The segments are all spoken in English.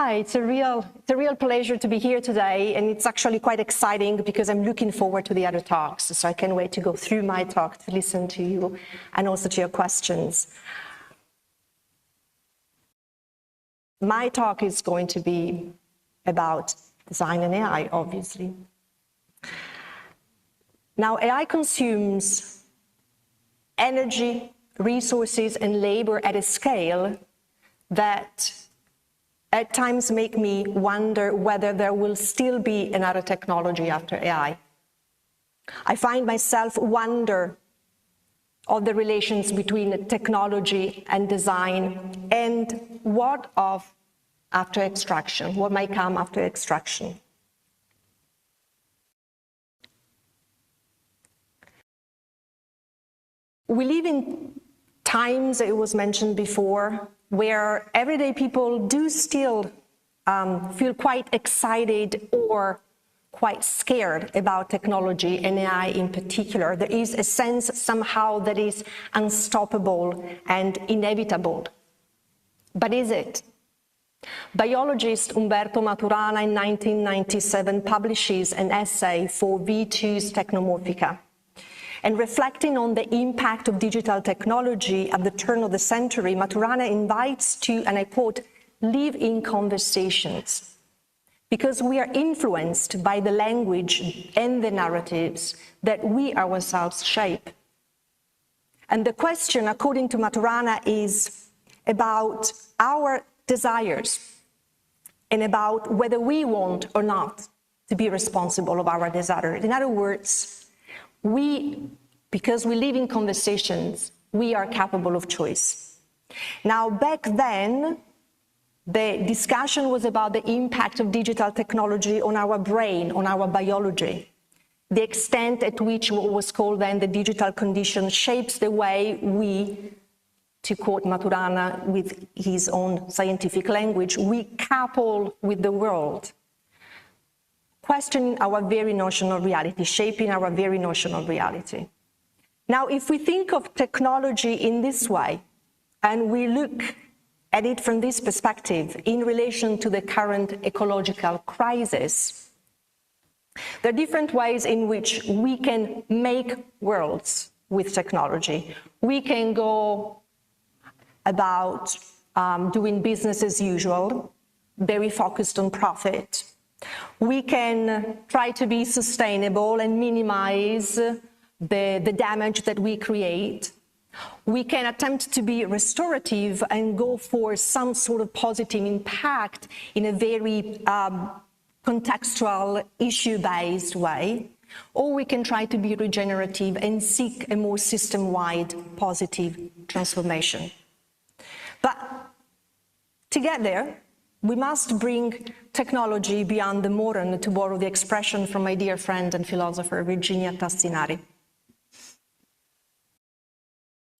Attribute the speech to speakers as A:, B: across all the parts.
A: Hi, it's a real pleasure to be here today, and it's actually quite exciting because I'm looking forward to the other talks, so I can't wait to go through my talk, to listen to you, and also to your questions. My talk is going to be about design and AI, obviously. Now, AI consumes energy, resources, and labor at a scale that at times make me wonder whether there will still be another technology after AI. I find myself wonder of the relations between technology and design, and what of after extraction, what might come after extraction. We live in times, it was mentioned before, where everyday people do still feel quite excited or quite scared about technology and AI in particular. There is a sense somehow that is unstoppable and inevitable. But is it? Biologist Umberto Maturana in 1997 publishes an essay for V2's Technomorphica. And reflecting on the impact of digital technology at the turn of the century, Maturana invites to, and I quote, live in conversations, because we are influenced by the language and the narratives that we ourselves shape. And the question, according to Maturana, is about our desires and about whether we want or not to be responsible of our desires. In other words, because we live in conversations, we are capable of choice. Now, back then, the discussion was about the impact of digital technology on our brain, on our biology, the extent at which what was called then the digital condition shapes the way we, to quote Maturana with his own scientific language, we couple with the world, questioning our very notion of reality, shaping our very notion of reality. Now, if we think of technology in this way, and we look at it from this perspective in relation to the current ecological crisis, there are different ways in which we can make worlds with technology. We can go about doing business as usual, very focused on profit. We can try to be sustainable and minimize the damage that we create. We can attempt to be restorative and go for some sort of positive impact in a very contextual, issue-based way. Or we can try to be regenerative and seek a more system-wide positive transformation. But to get there, we must bring technology beyond the modern, to borrow the expression from my dear friend and philosopher Virginia Tassinari.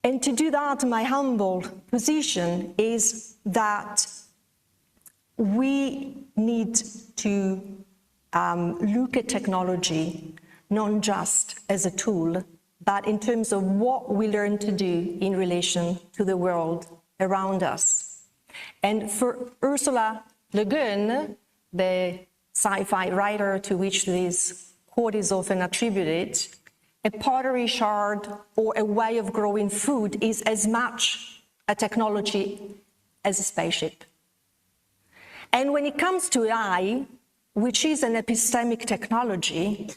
A: And to do that, my humble position is that we need to look at technology not just as a tool, but in terms of what we learn to do in relation to the world around us. And for Ursula Le Guin, the sci-fi writer to which this quote is often attributed, a pottery shard or a way of growing food is as much a technology as a spaceship. And when it comes to AI, which is an epistemic technology,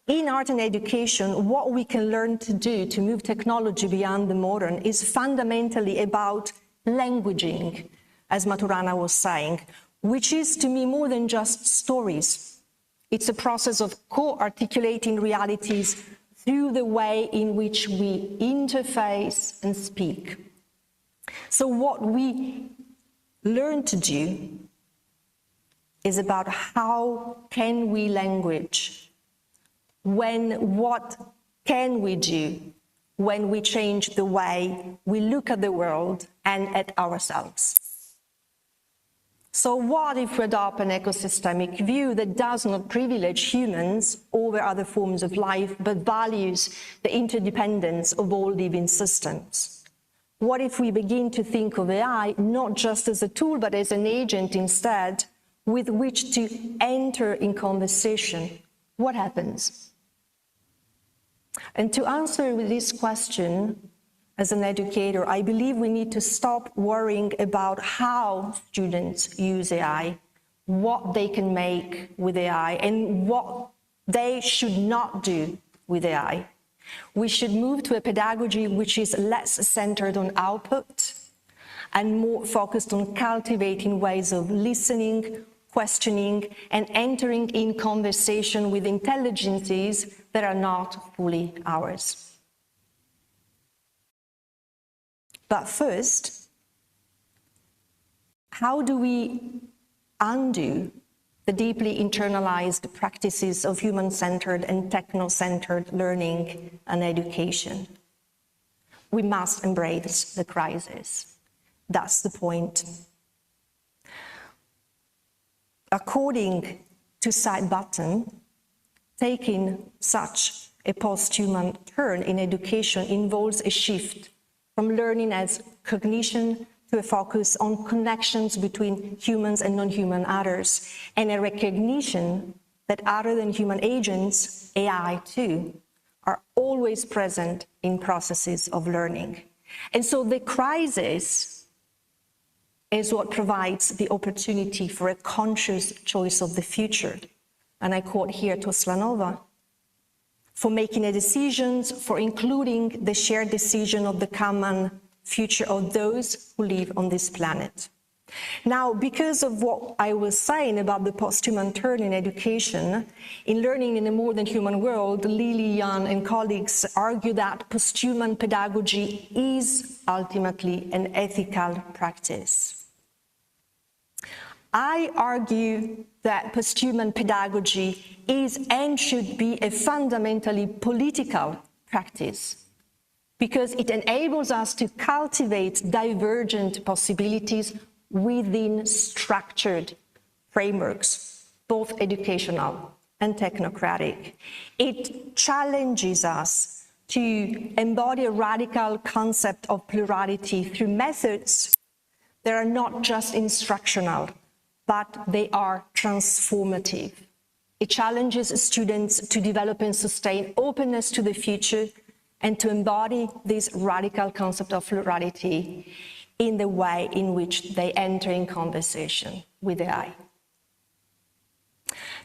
A: in art and education, what we can learn to do to move technology beyond the modern is fundamentally about languaging, as Maturana was saying, which is to me more than just stories. It's a process of co-articulating realities through the way in which we interface and speak. So what we learn to do is about how can we language, what can we do when we change the way we look at the world and at ourselves. So what if we adopt an ecosystemic view that does not privilege humans over other forms of life, but values the interdependence of all living systems? What if we begin to think of AI not just as a tool, but as an agent instead, with which to enter in conversation? What happens? And to answer this question, as an educator, I believe we need to stop worrying about how students use AI, what they can make with AI, and what they should not do with AI. We should move to a pedagogy which is less centered on output and more focused on cultivating ways of listening, questioning, and entering in conversation with intelligences that are not fully ours. But first, how do we undo the deeply internalized practices of human-centered and techno-centered learning and education? We must embrace the crisis. That's the point. According to Side-Button, taking such a post-human turn in education involves a shift from learning as cognition to a focus on connections between humans and non-human others, and a recognition that other than human agents, AI too, are always present in processes of learning. And so the crisis is what provides the opportunity for a conscious choice of the future. And I quote here Toslanova, for making a decisions, for including the shared decision of the common future of those who live on this planet. Now, because of what I was saying about the post-human turn in education, in learning in a more than human world, Lily, Jan, and colleagues argue that post-human pedagogy is ultimately an ethical practice. I argue that post-human pedagogy is and should be a fundamentally political practice, because it enables us to cultivate divergent possibilities within structured frameworks, both educational and technocratic. It challenges us to embody a radical concept of plurality through methods that are not just instructional, but they are transformative. It challenges students to develop and sustain openness to the future and to embody this radical concept of plurality in the way in which they enter in conversation with AI.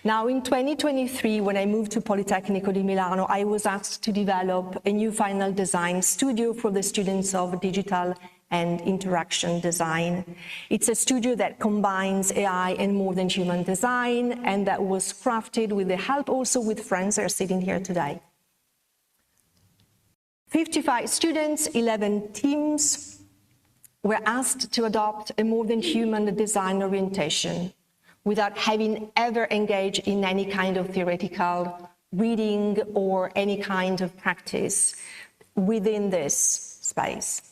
A: Now, in 2023, when I moved to Politecnico di Milano, I was asked to develop a new final design studio for the students of digital and interaction design. It's a studio that combines AI and more than human design, and that was crafted with the help also with friends that are sitting here today. 55 students, 11 teams were asked to adopt a more than human design orientation without having ever engaged in any kind of theoretical reading or any kind of practice within this space.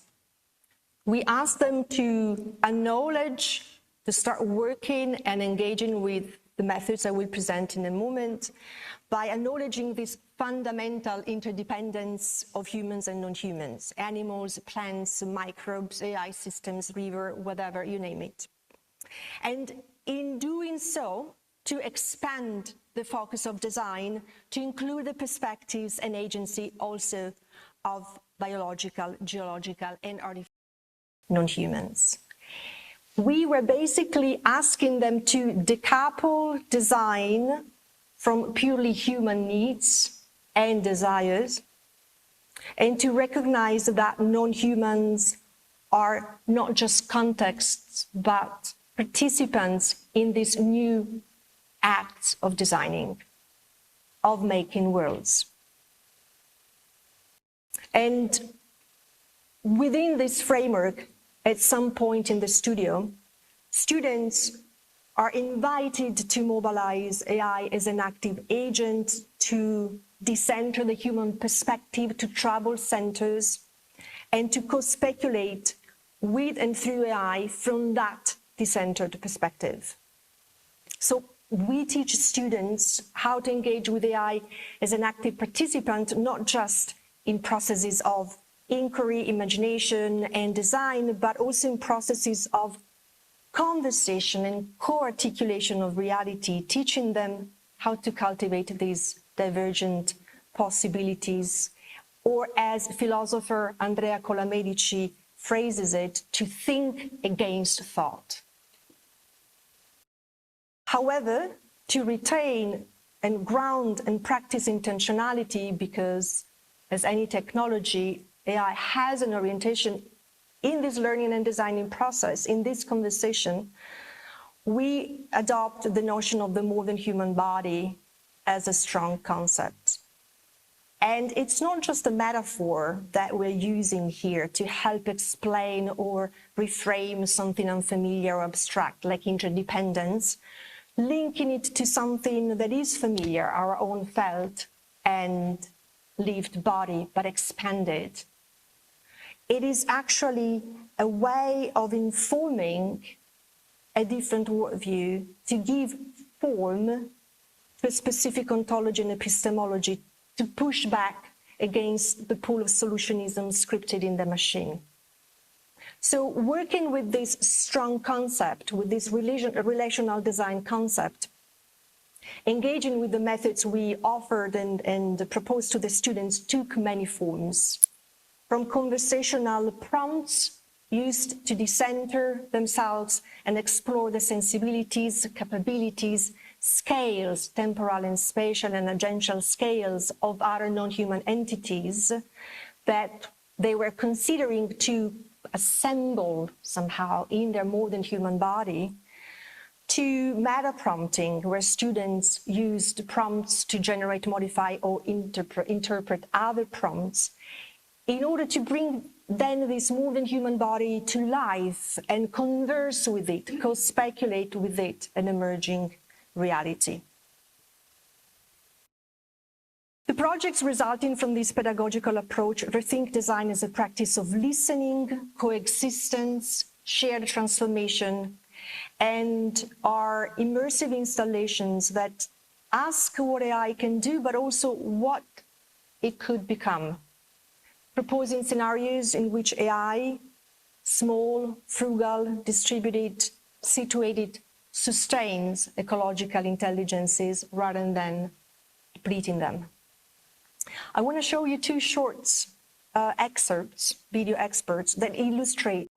A: We asked them to acknowledge, to start working and engaging with the methods I will present in a moment, by acknowledging this fundamental interdependence of humans and non-humans, animals, plants, microbes, AI systems, river, whatever, you name it. And in doing so, to expand the focus of design to include the perspectives and agency also of biological, geological, and artificial non-humans. We were basically asking them to decouple design from purely human needs and desires, and to recognize that non-humans are not just contexts, but participants in this new acts of designing, of making worlds. And within this framework, at some point in the studio, students are invited to mobilize AI as an active agent, to decenter the human perspective, to trouble centers, and to co-speculate with and through AI from that decentered perspective. So we teach students how to engage with AI as an active participant, not just in processes of inquiry, imagination, and design, but also in processes of conversation and co-articulation of reality, teaching them how to cultivate these divergent possibilities, or as philosopher Andrea Colamedici phrases it, to think against thought. However, to retain and ground and practice intentionality, because as any technology, AI has an orientation in this learning and designing process, in this conversation, we adopt the notion of the more than human body as a strong concept. And it's not just a metaphor that we're using here to help explain or reframe something unfamiliar or abstract, like interdependence, linking it to something that is familiar, our own felt and lived body, but expanded. It is actually a way of informing a different worldview, to give form to a specific ontology and epistemology, to push back against the pull of solutionism scripted in the machine. So working with this strong concept, with this relational design concept, engaging with the methods we offered and proposed to the students took many forms. From conversational prompts used to decenter themselves and explore the sensibilities, capabilities, scales, temporal and spatial and agential scales of other non-human entities that they were considering to assemble somehow in their more than human body, to meta prompting, where students used prompts to generate, modify, or interpret other prompts in order to bring then this more than human body to life and converse with it, co-speculate with it, an emerging reality. The projects resulting from this pedagogical approach rethink design as a practice of listening, coexistence, shared transformation, and are immersive installations that ask what AI can do, but also what it could become. Proposing scenarios in which AI, small, frugal, distributed, situated, sustains ecological intelligences rather than depleting them. I want to show you two short excerpts, video excerpts, that illustrate